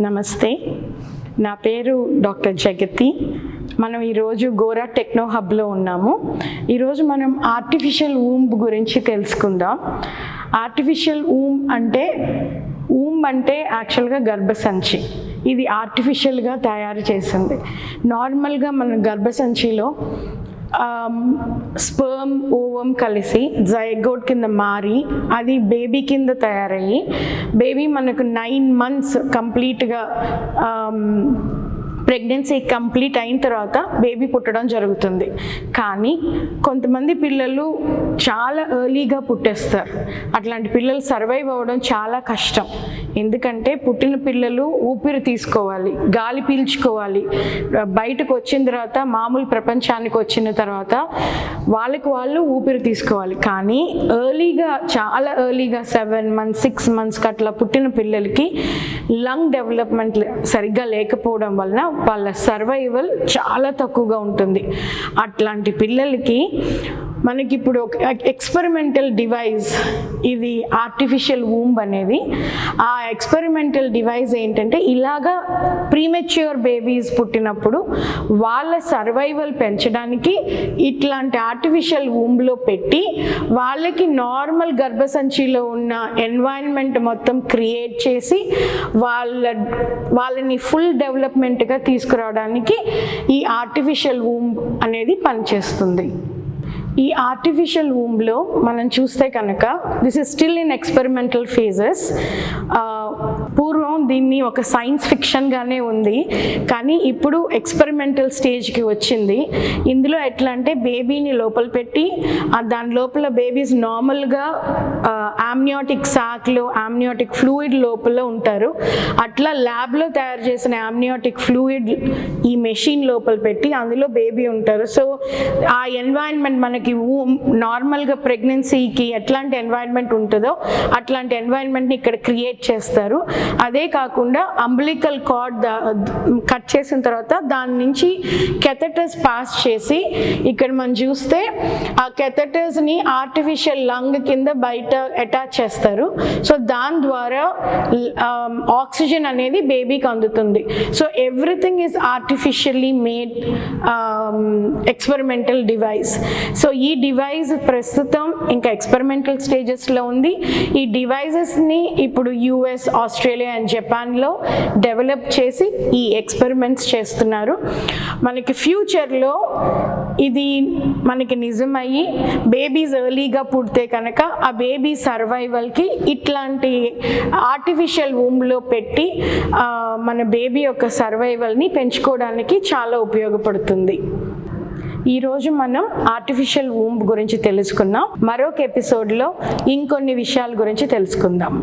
నమస్తే, నా పేరు డాక్టర్ జగతి. మనం ఈరోజు గోరా టెక్నో హబ్లో ఉన్నాము. ఈరోజు మనం ఆర్టిఫిషియల్ వూంబ్ గురించి తెలుసుకుందాం. ఆర్టిఫిషియల్ వూంబ్ అంటే యాక్చువల్గా గర్భసంచి. ఇది ఆర్టిఫిషియల్గా తయారు చేసింది. నార్మల్గా మన గర్భసంచిలో స్పర్మ్ ఓవం కలిసి జైగోట్ కింద మారి అది బేబీ కింద తయారయ్యి బేబీ మనకు 9 months కంప్లీట్గా ప్రెగ్నెన్సీ కంప్లీట్ అయిన తర్వాత బేబీ పుట్టడం జరుగుతుంది. కానీ కొంతమంది పిల్లలు చాలా ఎర్లీగా పుట్టేస్తారు. అట్లాంటి పిల్లలు సర్వైవ్ అవ్వడం చాలా కష్టం. ఎందుకంటే పుట్టిన పిల్లలు ఊపిరి తీసుకోవాలి, గాలి పీల్చుకోవాలి. బయటకు వచ్చిన తర్వాత మామూలు ప్రపంచానికి వచ్చిన తర్వాత వాళ్ళు ఊపిరి తీసుకోవాలి. కానీ చాలా ఎర్లీగా 7 months 6 months అట్లా పుట్టిన పిల్లలకి లంగ్ డెవలప్మెంట్ సరిగ్గా లేకపోవడం వలన వాళ్ళ సర్వైవల్ చాలా తక్కువగా ఉంటుంది. అట్లాంటి పిల్లలకి మనకి ఇప్పుడు ఒక ఎక్స్పెరిమెంటల్ డివైస్, ఇది ఆర్టిఫిషియల్ వూంబ్ అనేది. ఆ ఎక్స్పెరిమెంటల్ డివైస్ ఏంటంటే, ఇలాగా ప్రీమెచ్యూర్ బేబీస్ పుట్టినప్పుడు వాళ్ళ సర్వైవల్ పెంచడానికి ఇట్లాంటి ఆర్టిఫిషియల్ వూంబ్లో పెట్టి వాళ్ళకి గర్భసంచిలో ఉన్న ఎన్వైరన్మెంట్ మొత్తం క్రియేట్ చేసి వాళ్ళని ఫుల్ డెవలప్మెంట్గా తీసుకురావడానికి ఈ ఆర్టిఫిషియల్ వూంబ్ అనేది పనిచేస్తుంది. ఈ ఆర్టిఫిషియల్ వూంబ్లో మనం చూస్తే కనుక this is still in experimental phases. పూర్వం దీన్ని ఒక సైన్స్ ఫిక్షన్గానే ఉంది, కానీ ఇప్పుడు ఎక్స్పెరిమెంటల్ స్టేజ్కి వచ్చింది. ఇందులో ఎట్లా అంటే బేబీని లోపల పెట్టి దాని లోపల బేబీస్ నార్మల్గా ఆమ్నియాటిక్ సాక్లో ఆమ్నియాటిక్ ఫ్లూయిడ్ లోపల ఉంటారు. అట్లా ల్యాబ్లో తయారు చేసిన ఆమ్నియాటిక్ ఫ్లూయిడ్ ఈ మెషిన్ లోపల పెట్టి అందులో బేబీ ఉంటారు. సో ఆ ఎన్వైరన్మెంట్ మనకి నార్మల్గా ప్రెగ్నెన్సీకి ఎట్లాంటి ఎన్వైరన్మెంట్ ఉంటుందో అట్లాంటి ఎన్వైరన్మెంట్ని ఇక్కడ క్రియేట్ చేస్తారు. అదే కాకుండా అంబిలికల్ కార్డ్ కట్ చేసిన తర్వాత దాని నుంచి కెథెటర్స్ పాస్ చేసి ఇక్కడ మనం చూస్తే ఆ కెథెటర్స్ని ఆర్టిఫిషియల్ లంగ్ కింద బయట అటాచ్ చేస్తారు. సో దాని ద్వారా ఆక్సిజన్ అనేది బేబీకి అందుతుంది. So everything is artificially made experimental device. So ఈ డివైస్ ప్రస్తుతం ఇంకా ఎక్స్పెరిమెంటల్ స్టేజెస్లో ఉంది. ఈ డివైజెస్ని ఇప్పుడు US, ఆస్ట్రేలియా అండ్ జపాన్లో డెవలప్ చేసి ఈ ఎక్స్పెరిమెంట్స్ చేస్తున్నారు. మనకి ఫ్యూచర్లో ఇది మనకి నిజమయ్యి బేబీస్ ఎర్లీగా పుడితే కనుక ఆ బేబీ సర్వైవల్కి ఇట్లాంటి ఆర్టిఫిషియల్ వూంబ్లో పెట్టి మన బేబీ యొక్క సర్వైవల్ని పెంచుకోవడానికి చాలా ఉపయోగపడుతుంది. ఈరోజు మనం ఆర్టిఫిషియల్ వూంబ్ గురించి తెలుసుకున్నాం. మరొక ఎపిసోడ్లో ఇంకొన్ని విషయాల గురించి తెలుసుకుందాం.